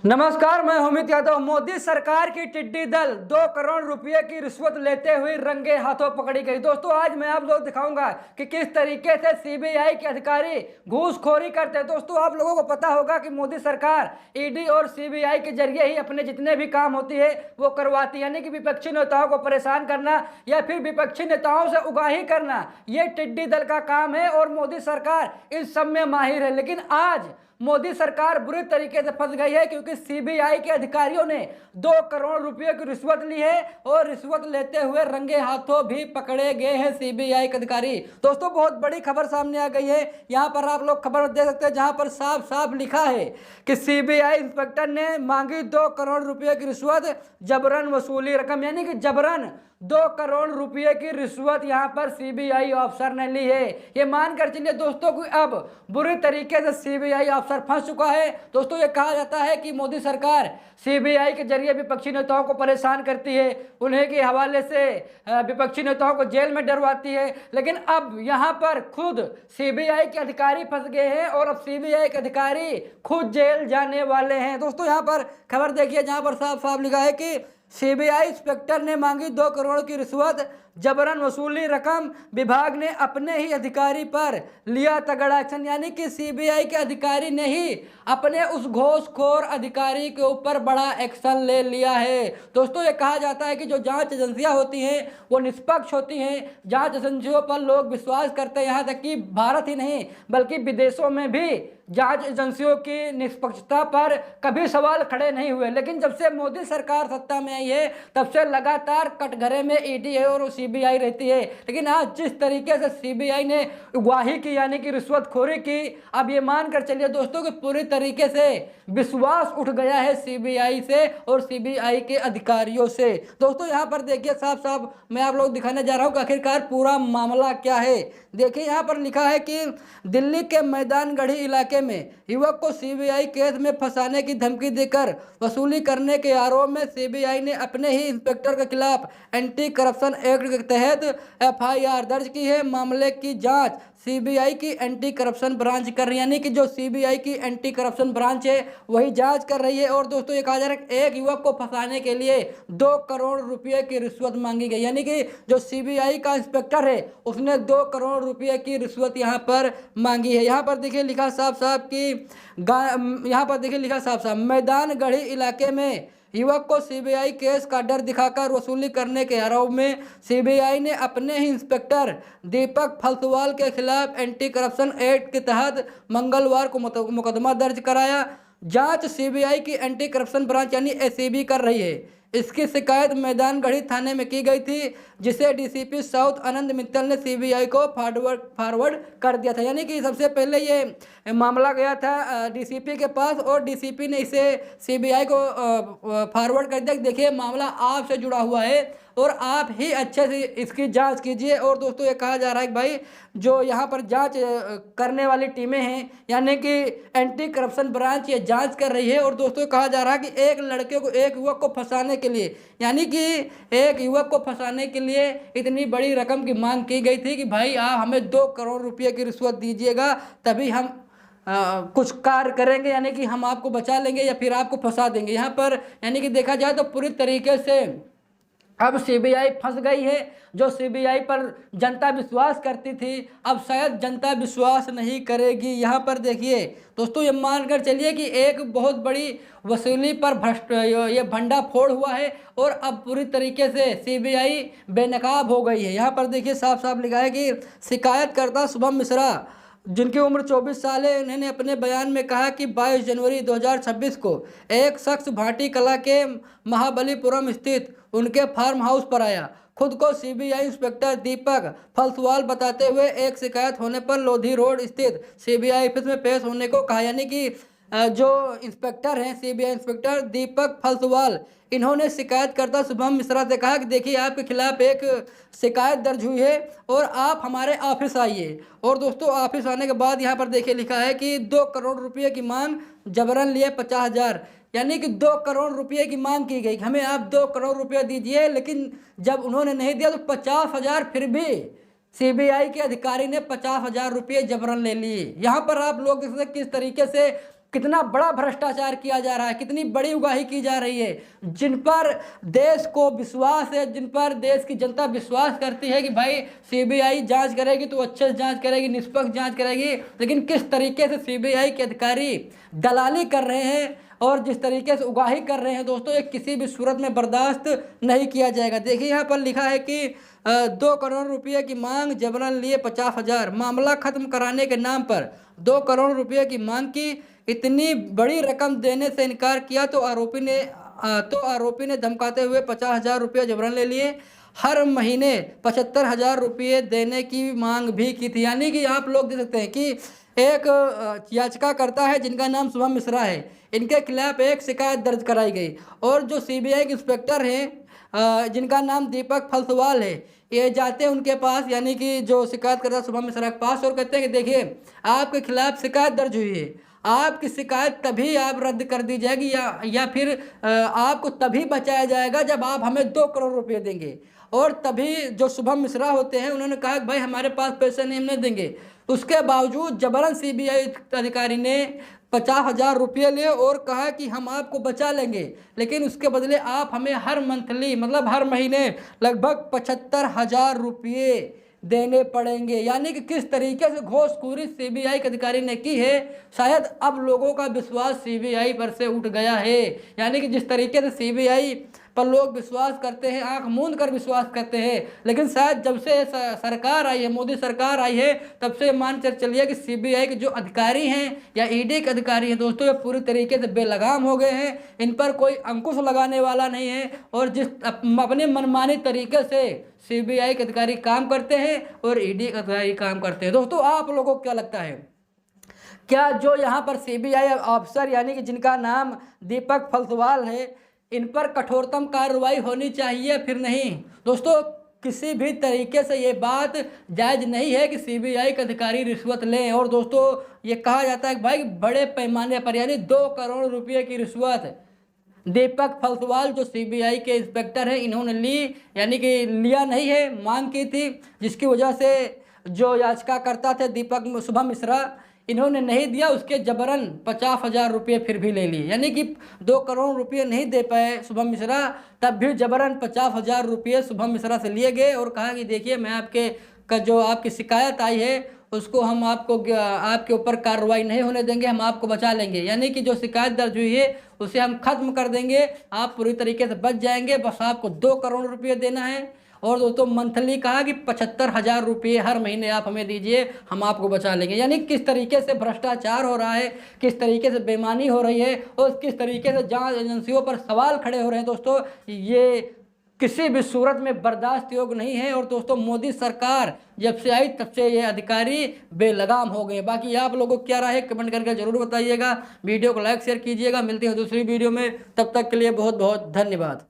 नमस्कार, मैं अमित यादव। मोदी सरकार की टिड्डी दल 2 करोड़ रुपए की रिश्वत लेते हुए रंगे हाथों पकड़ी गई। दोस्तों, आज मैं आप लोग दिखाऊंगा कि किस तरीके से सीबीआई के अधिकारी घूसखोरी करते हैं। दोस्तों, आप लोगों को पता होगा कि मोदी सरकार ईडी और सीबीआई के जरिए ही अपने जितने भी काम होती है वो करवाती है, यानी कि विपक्षी नेताओं को परेशान करना या फिर विपक्षी नेताओं से उगाही करना, ये टिड्डी दल का काम है और मोदी सरकार इस सब में माहिर है। लेकिन आज मोदी सरकार बुरी तरीके से फंस गई है, क्योंकि सीबीआई के अधिकारियों ने 2 करोड़ रुपए की रिश्वत ली है और रिश्वत लेते हुए रंगे हाथों भी पकड़े गए हैं सीबीआई के अधिकारी। दोस्तों, बहुत बड़ी खबर सामने आ गई है। यहाँ पर आप लोग खबर देख सकते हैं, जहां पर साफ साफ लिखा है कि सीबीआई इंस्पेक्टर ने मांगी 2 करोड़ रुपए की रिश्वत, जबरन वसूली रकम, यानी कि जबरन 2 करोड़ रुपए की रिश्वत यहां पर सीबीआई अफसर ने ली है। ये मानकर चलिए दोस्तों कि अब बुरी तरीके से सीबीआई अफसर फंस चुका है। दोस्तों, ये कहा जाता है कि मोदी सरकार सीबीआई के जरिए विपक्षी नेताओं को परेशान करती है, उन्हें के हवाले से विपक्षी नेताओं को जेल में डरवाती है। लेकिन अब यहां पर खुद सीबीआई के अधिकारी फंस गए हैं और अब सीबीआई के अधिकारी खुद जेल जाने वाले हैं। दोस्तों, यहां पर खबर देखिए, जहां पर साफ साफ लिखा है कि सीबीआई इंस्पेक्टर ने मांगी 2 करोड़ की रिश्वत, जबरन वसूली रकम, विभाग ने अपने ही अधिकारी पर लिया तगड़ा एक्शन, यानी कि सीबीआई के अधिकारी ने ही अपने उस घूसखोर अधिकारी के ऊपर बड़ा एक्शन ले लिया है। दोस्तों, ये कहा जाता है कि जो जांच एजेंसियां होती हैं वो निष्पक्ष होती हैं। जांच एजेंसियों पर लोग विश्वास करते हैं, यहाँ तक कि भारत ही नहीं बल्कि विदेशों में भी जांच एजेंसियों की निष्पक्षता पर कभी सवाल खड़े नहीं हुए। लेकिन जब से मोदी सरकार सत्ता में आई है तब से लगातार कटघरे में ईडी है और सीबीआई रहती है। लेकिन आज जिस तरीके से सीबीआई ने उगाही की, यानी कि रिश्वतखोरी की, अब ये मानकर चलिए दोस्तों कि पूरी तरीके से विश्वास उठ गया है सीबीआई से और सीबीआई के अधिकारियों से। दोस्तों, यहाँ पर देखिए साफ साफ मैं आप लोग दिखाने जा रहा हूँ कि आखिरकार पूरा मामला क्या है। देखिए, यहाँ पर लिखा है कि दिल्ली के मैदानगढ़ी इलाके में युवक को सीबीआई केस में फंसाने की धमकी देकर वसूली करने के आरोप में सीबीआई ने अपने ही इंस्पेक्टर के खिलाफ एंटी करप्शन एक्ट के तहत एफआईआर दर्ज की है। मामले की जांच सीबीआई की एंटी करप्शन ब्रांच कर रही है, यानी कि जो सीबीआई की एंटी करप्शन ब्रांच है वही जांच कर रही है। और दोस्तों, ये कहा जा रहा है कि एक युवक को फंसाने के लिए 2 करोड़ रुपए की रिश्वत मांगी गई, यानी कि जो सीबीआई का इंस्पेक्टर है उसने 2 करोड़ रुपए की रिश्वत यहाँ पर मांगी है। यहाँ पर देखिए लिखा साफ साफ कि यहाँ पर देखिए लिखा साफ साफ मैदानगढ़ी इलाके में युवक को सीबीआई केस का डर दिखाकर वसूली करने के आरोप में सीबीआई ने अपने ही इंस्पेक्टर दीपक फलसवाल के खिलाफ एंटी करप्शन एक्ट के तहत मंगलवार को मुकदमा दर्ज कराया। जांच सीबीआई की एंटी करप्शन ब्रांच यानी एसीबी कर रही है। इसकी शिकायत मैदानगढ़ी थाने में की गई थी, जिसे डीसीपी साउथ आनंद मित्तल ने सीबीआई को फॉरवर्ड कर दिया था। यानी कि सबसे पहले ये मामला गया था डीसीपी के पास और डीसीपी ने इसे सीबीआई को फॉरवर्ड कर दिया। देखिए, मामला आपसे जुड़ा हुआ है और आप ही अच्छे से इसकी जांच कीजिए। और दोस्तों, ये कहा जा रहा है कि भाई जो यहाँ पर जांच करने वाली टीमें हैं, यानी कि एंटी करप्शन ब्रांच ये जांच कर रही है। और दोस्तों, कहा जा रहा है कि एक लड़के को, एक युवक को फंसाने के लिए, यानी कि एक युवक को फंसाने के लिए इतनी बड़ी रकम की मांग की गई थी कि भाई आप हमें 2 करोड़ रुपये की रिश्वत दीजिएगा, तभी हम कुछ कार्य करेंगे, यानी कि हम आपको बचा लेंगे या फिर आपको फंसा देंगे। यहाँ पर यानी कि देखा जाए तो पूरी तरीके से अब सीबीआई फंस गई है। जो सीबीआई पर जनता विश्वास करती थी, अब शायद जनता विश्वास नहीं करेगी। यहाँ पर देखिए दोस्तों, ये मानकर चलिए कि एक बहुत बड़ी वसूली पर ये भंडाफोड़ हुआ है और अब पूरी तरीके से सीबीआई बेनकाब हो गई है। यहाँ पर देखिए साफ साफ लिखा है कि शिकायतकर्ता शुभम मिश्रा, जिनकी उम्र 24 साल है, उन्होंने अपने बयान में कहा कि 22 जनवरी 2026 को एक शख्स भाटी कला के महाबलीपुरम स्थित उनके फार्म हाउस पर आया। खुद को सीबीआई इंस्पेक्टर दीपक फलसवाल बताते हुए एक शिकायत होने पर लोधी रोड स्थित सीबीआई ऑफिस में पेश होने को कहा। यानी कि जो इंस्पेक्टर हैं, सीबीआई इंस्पेक्टर दीपक फलसवाल, इन्होंने शिकायतकर्ता शुभम मिश्रा से कहा कि देखिए, आपके खिलाफ एक शिकायत दर्ज हुई है और आप हमारे ऑफिस आइए। और दोस्तों, ऑफिस आने के बाद यहाँ पर देखिए लिखा है कि 2 करोड़ रुपये की मांग, जबरन लिए 50,000, यानी कि 2 करोड़ रुपये की मांग की गई, हमें आप 2 करोड़ रुपये दीजिए। लेकिन जब उन्होंने नहीं दिया तो 50,000 फिर भी सीबीआई के अधिकारी ने 50,000 रुपये जबरन ले लिए। यहाँ पर आप लोग किस तरीके से कितना बड़ा भ्रष्टाचार किया जा रहा है, कितनी बड़ी उगाही की जा रही है, जिन पर देश को विश्वास है, जिन पर देश की जनता विश्वास करती है कि भाई सीबीआई जांच करेगी तो अच्छे से जांच करेगी, निष्पक्ष जांच करेगी। लेकिन किस तरीके से सीबीआई के अधिकारी दलाली कर रहे हैं और जिस तरीके से उगाही कर रहे हैं दोस्तों, ये किसी भी सूरत में बर्दाश्त नहीं किया जाएगा। देखिए यहाँ पर लिखा है कि 2 करोड़ रुपये की मांग, जबरन लिए 50,000, मामला खत्म कराने के नाम पर 2 करोड़ रुपये की मांग की, इतनी बड़ी रकम देने से इनकार किया तो आरोपी ने धमकाते हुए 50,000 रुपये जबरन ले लिए। हर महीने 75,000 रुपये देने की मांग भी की थी। यानी कि आप लोग देख सकते हैं कि एक याचिकाकर्ता है जिनका नाम शुभम मिश्रा है, इनके खिलाफ एक शिकायत दर्ज कराई गई और जो सीबीआई के इंस्पेक्टर हैं जिनका नाम दीपक फलसवाल है, ये जाते हैं उनके पास, यानी कि जो शिकायतकर्ता शुभम मिश्रा के पास, और कहते हैं कि देखिए आपके खिलाफ शिकायत दर्ज हुई है, आपकी शिकायत तभी आप रद्द कर दी जाएगी या फिर आपको तभी बचाया जाएगा जब आप हमें 2 करोड़ रुपये देंगे। और तभी जो शुभम मिश्रा होते हैं उन्होंने कहा कि भाई हमारे पास पैसे नहीं, हम नहीं देंगे। उसके बावजूद जबरन सीबीआई अधिकारी ने 50,000 रुपये लिए और कहा कि हम आपको बचा लेंगे, लेकिन उसके बदले आप हमें हर मंथली मतलब हर महीने लगभग 75,000 रुपये देने पड़ेंगे। यानी कि किस तरीके से घूसखोरी सीबीआई के अधिकारी ने की है, शायद अब लोगों का विश्वास सीबीआई पर से उठ गया है। यानी कि जिस तरीके से सीबीआई पर लोग विश्वास करते हैं, आंख मूंद कर विश्वास करते हैं, लेकिन शायद जब से सरकार आई है, मोदी सरकार आई है, तब से मान कर चलिए कि सीबीआई के जो अधिकारी हैं या ईडी के अधिकारी हैं दोस्तों, ये पूरी तरीके से बेलगाम हो गए हैं। इन पर कोई अंकुश लगाने वाला नहीं है और जिस अपने मनमानी तरीके से सीबीआई के अधिकारी काम करते हैं और ईडी के अधिकारी काम करते हैं। दोस्तों आप लोगों को क्या लगता है, क्या जो यहाँ पर सीबीआई अफसर यानी कि जिनका नाम दीपक फलसवाल है, इन पर कठोरतम कार्रवाई होनी चाहिए फिर नहीं? दोस्तों किसी भी तरीके से ये बात जायज़ नहीं है कि सीबीआई के अधिकारी रिश्वत लें। और दोस्तों ये कहा जाता है कि भाई बड़े पैमाने पर यानी 2 करोड़ रुपये की रिश्वत दीपक फलसवाल जो सीबीआई के इंस्पेक्टर हैं इन्होंने ली, यानी कि लिया नहीं है, मांग की थी, जिसकी वजह से जो याचिकाकर्ता थे दीपक शुभम मिश्रा, इन्होंने नहीं दिया, उसके जबरन 50,000 रुपये फिर भी ले लिए। यानी कि 2 करोड़ रुपये नहीं दे पाए शुभम मिश्रा, तब भी जबरन 50,000 रुपये शुभम मिश्रा से लिए गए और कहा कि देखिए मैं जो आपकी शिकायत आई है उसको हम आपके ऊपर कार्रवाई नहीं होने देंगे, हम आपको बचा लेंगे। यानी कि जो शिकायत दर्ज हुई है उसे हम खत्म कर देंगे, आप पूरी तरीके से बच जाएंगे, बस आपको 2 करोड़ रुपये देना है। और दोस्तों मंथली कहा कि 75,000 रुपये हर महीने आप हमें दीजिए, हम आपको बचा लेंगे। यानी किस तरीके से भ्रष्टाचार हो रहा है, किस तरीके से बेईमानी हो रही है और किस तरीके से जांच एजेंसियों पर सवाल खड़े हो रहे हैं दोस्तों, ये किसी भी सूरत में बर्दाश्त योग्य नहीं है। और दोस्तों मोदी सरकार जब से आई तब से ये अधिकारी बेलगाम हो गए। बाकी आप लोगों को क्या राय है कमेंट करके जरूर बताइएगा, वीडियो को लाइक शेयर कीजिएगा। मिलते हैं दूसरी वीडियो में, तब तक के लिए बहुत बहुत धन्यवाद।